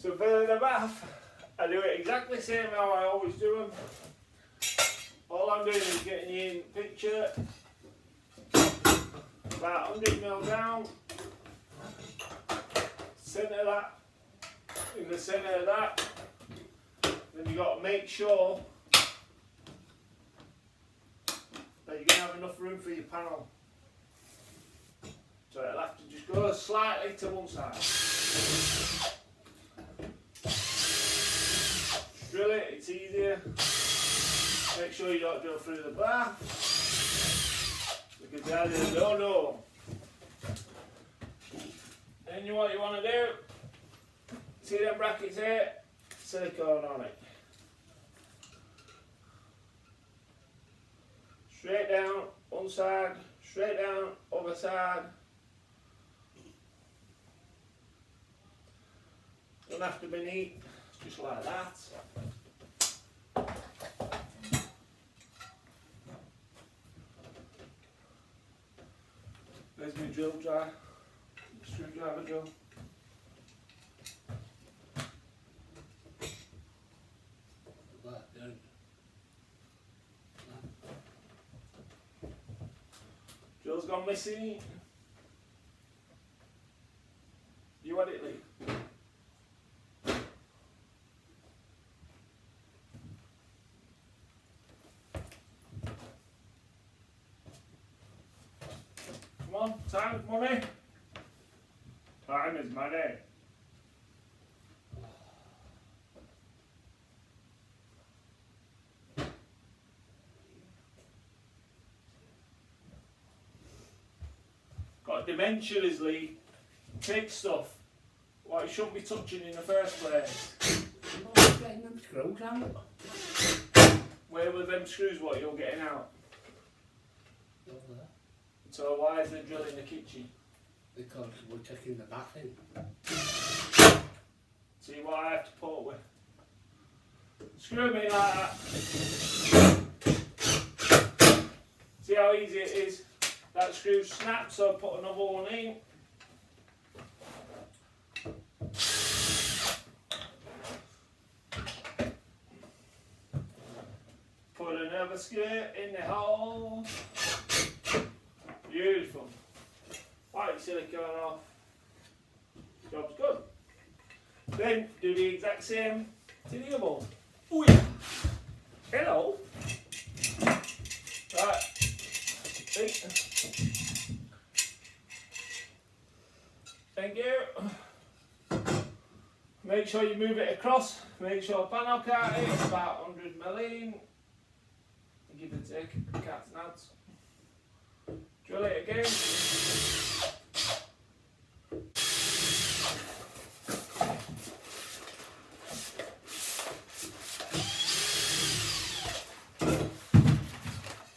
So for the bath, I do it exactly the same how I always do them. All I'm doing is getting you in the picture, about 100 ml down, centre that, in the centre of that. Then you've got to make sure that you're going to have enough room for your panel. So it'll have to just go slightly to one side. Drill it, it's easier. Make sure you don't drill through the bath, because the idea is no. Then what you want to do, see them brackets here, silicone on it. Straight down, one side, straight down, other side. Don't have to be neat, just like that. There's my drill dry, screwdriver drill. Drill's gone missing. You had it, Lee? Come on, time is money. Time is money. Got dimensions, Lee. Take stuff what you shouldn't be touching in the first place. Getting them screws out. Where were them screws what you're getting out? Over there. So why is the drill in the kitchen? Because we're taking the bath in. See what I have to put with? Screw me like that. See how easy it is? That screw snaps, so put another one in. Put another screw in the hole. Beautiful. White silicone off. Job's good. Then do the exact same to the other one. Oh yeah. Hello. Right. See? Thank you. Make sure you move it across. Make sure panel count is about 100 mm. Give it a take. Cats and ads. Drill it again.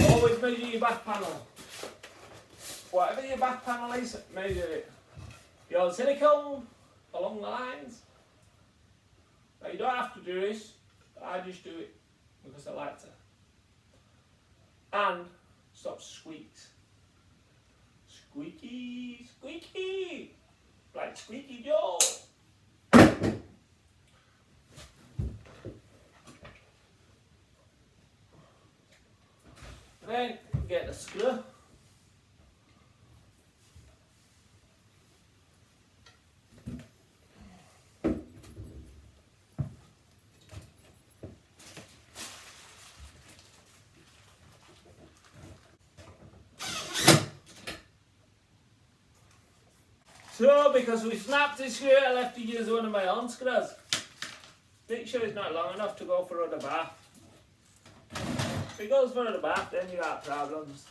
Always measure your back panel. Whatever your back panel is, measure it. Your silicone along the lines. Now you don't have to do this, but I just do it because I like to. And stop squeaks. Squeaky, squeaky, like Squeaky Joe. Then get the screw. So, because we snapped the screw, I left to use one of my own screws. Make sure it's not long enough to go for the bath. If it goes for the bath, then you got problems.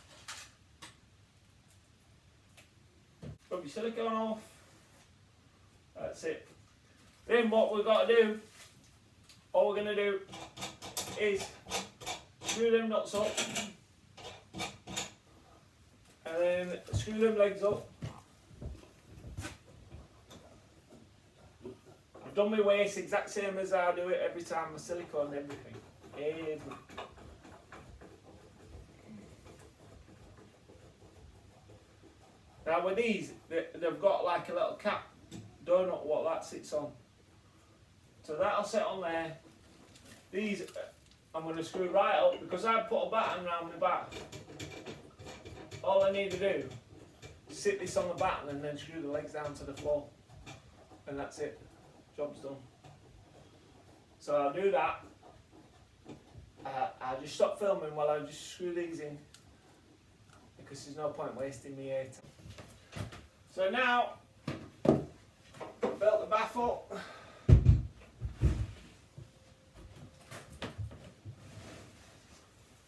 Rub your silicone off. That's it. Then what we've got to do, all we're going to do is screw them nuts up. And then screw them legs up. I've done my waist exact same as I do it every time, my silicone and everything. Everything. Now with these, they've got like a little cap donut what that sits on. So that'll sit on there. These I'm going to screw right up because I put a batten around my back. All I need to do is sit this on the batten and then screw the legs down to the floor. And that's it. Job's done. So I'll do that. I'll just stop filming while I just screw these in, because there's no point wasting my air time. So now, built the bath up.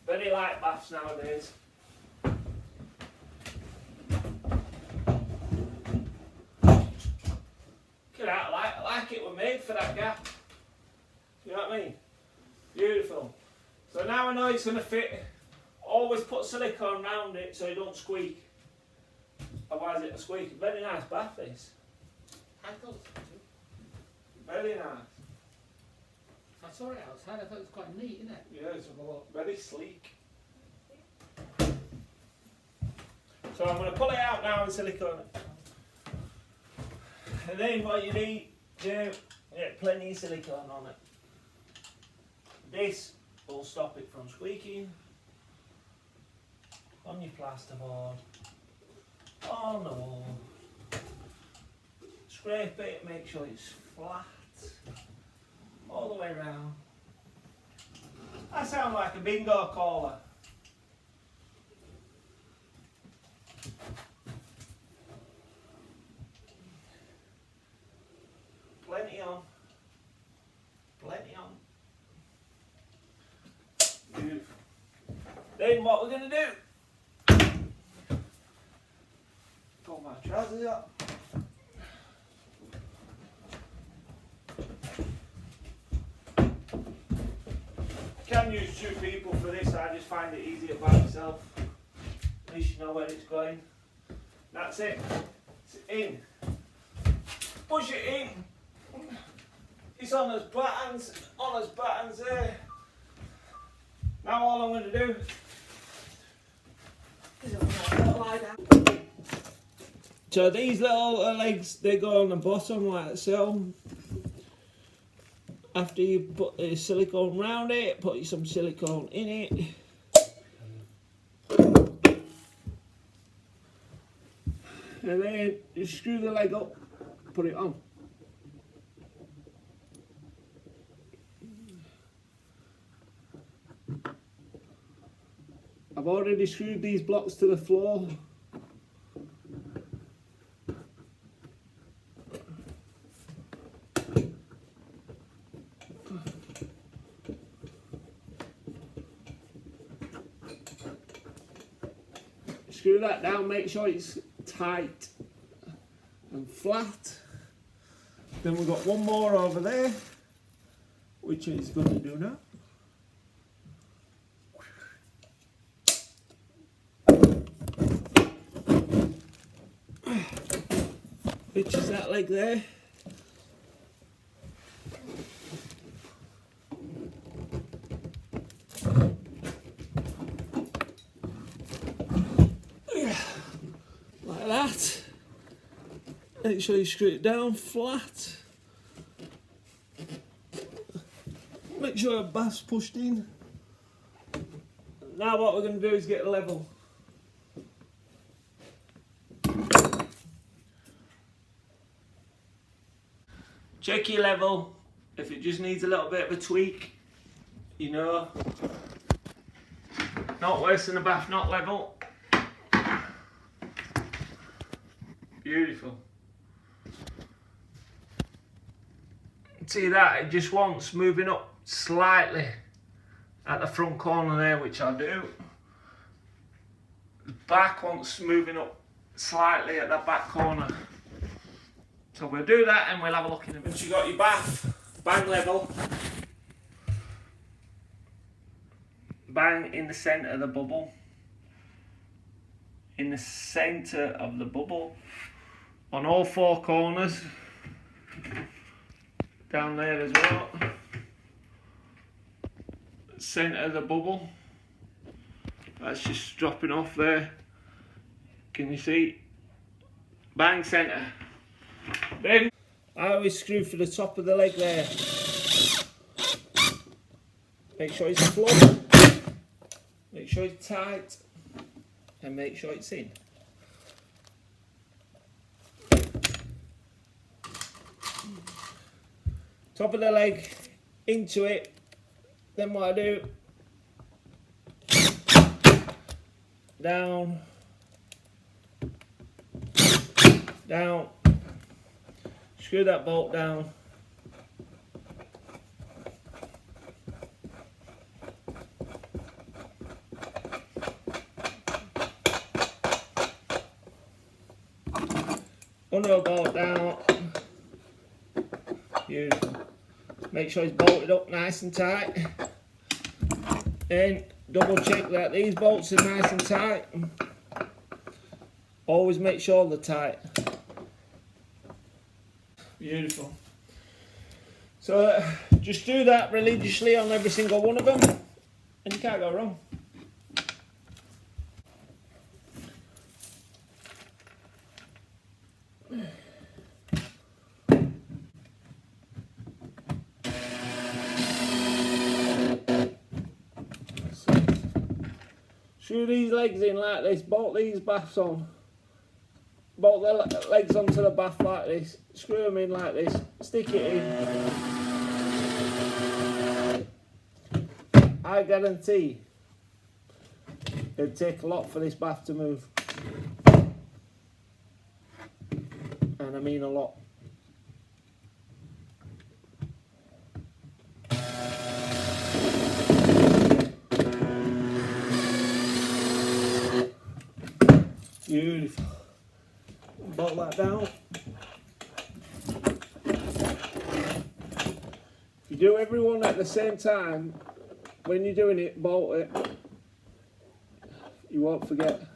Very light baths nowadays. Look at that, I like it was made for that gap. You know what I mean? Beautiful. So now I know it's going to fit. Always put silicone around it so it don't squeak. Otherwise it'll squeak. Very nice bath this. I thought so too. Very nice. I saw it outside, I thought it was quite neat, isn't it? Yeah, it's very sleek. So I'm going to pull it out now and silicone it. And then what you need to get plenty of silicone on it. This will stop it from squeaking on your plasterboard, on the wall. Scrape it, make sure it's flat all the way around. I sound like a bingo caller. Plenty on. Plenty on. Beautiful. Then what we're going to do, pull my trousers up. You can use two people for this, I just find it easier by myself. At least you know where it's going. That's it. It's in. Push it in. It's on as buttons there. Now all I'm going to do is lie down. So these little legs, they go on the bottom like so. After you put the silicone around it, put some silicone in it. And then you screw the leg up, put it on. I've already screwed these blocks to the floor. Screw that down, make sure it's tight and flat. Then we've got one more over there, which is going to do now. Which is that leg there. Like that. Make sure you screw it down flat. Make sure the bath's pushed in. Now what we're going to do is get level. Check your level. If it just needs a little bit of a tweak, you know, not worse than a bath not level. Beautiful. See that? It just wants moving up slightly at the front corner there, which I'll do. The back wants moving up slightly at that back corner. So we'll do that and we'll have a look in a minute. Once you've got your bath, bang level. Bang in the centre of the bubble. In the centre of the bubble. On all four corners. Down there as well. Centre of the bubble. That's just dropping off there. Can you see? Bang centre. Then I always screw for the top of the leg there. Make sure it's flush, make sure it's tight, and make sure it's in. Top of the leg into it. Then what I do, down, down, screw that bolt down. Under the bolt down. Beautiful. Make sure it's bolted up nice and tight. And double check that these bolts are nice and tight. Always make sure they're tight. Beautiful. So just do that religiously on every single one of them and you can't go wrong. Screw these legs in like this, bolt these baths on, bolt the legs onto the bath like this, screw them in like this, stick it in. I guarantee it'd take a lot for this bath to move, and I mean a lot. Beautiful. Bolt that down. If you do every one at the same time, when you're doing it, bolt it. You won't forget.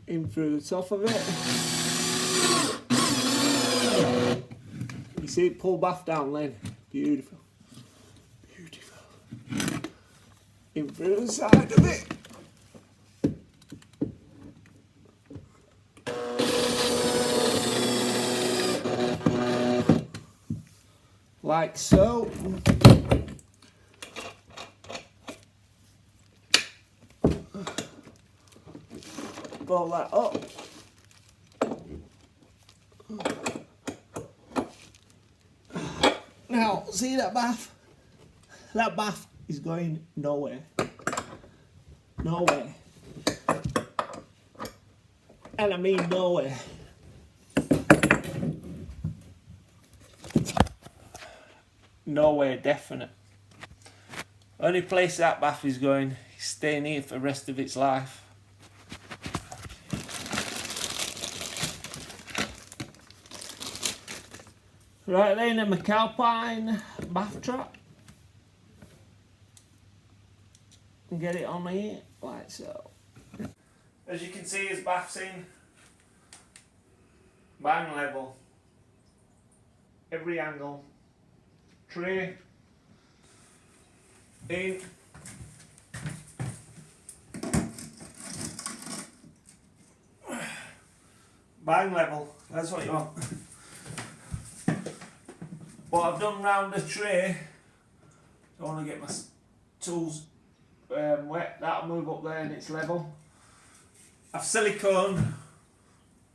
In through the top of it. You see it pull bath down then. Beautiful. Beautiful. In through the side of it. Like so. Bolt that up. Now, see that bath? That bath is going nowhere. Nowhere. And I mean nowhere. Nowhere definite. Only place that bath is going is staying here for the rest of its life. Right then, a McAlpine bath trap. And get it on here, like so. As you can see, his bath's in. Bang level. Every angle. Tray. In. Bang level. That's what you want. What I've done round the tray, I want to get my tools wet, that'll move up there and it's level. I've silicone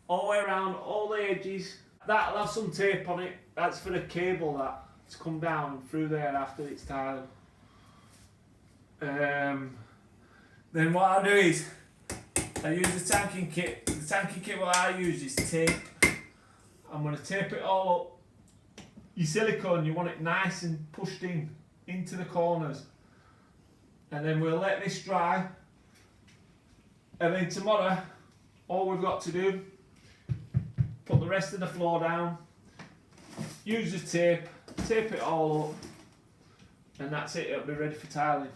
all the way around, all the edges. That'll have some tape on it, that's for the cable that's come down through there after it's tiled. Then what I do is, I use the tanking kit. The tanking kit what I use is tape. I'm going to tape it all up. Your silicone, you want it nice and pushed into the corners, and then we'll let this dry, and then tomorrow all we've got to do, put the rest of the floor down, use the tape it all up, and that's it, it'll be ready for tiling.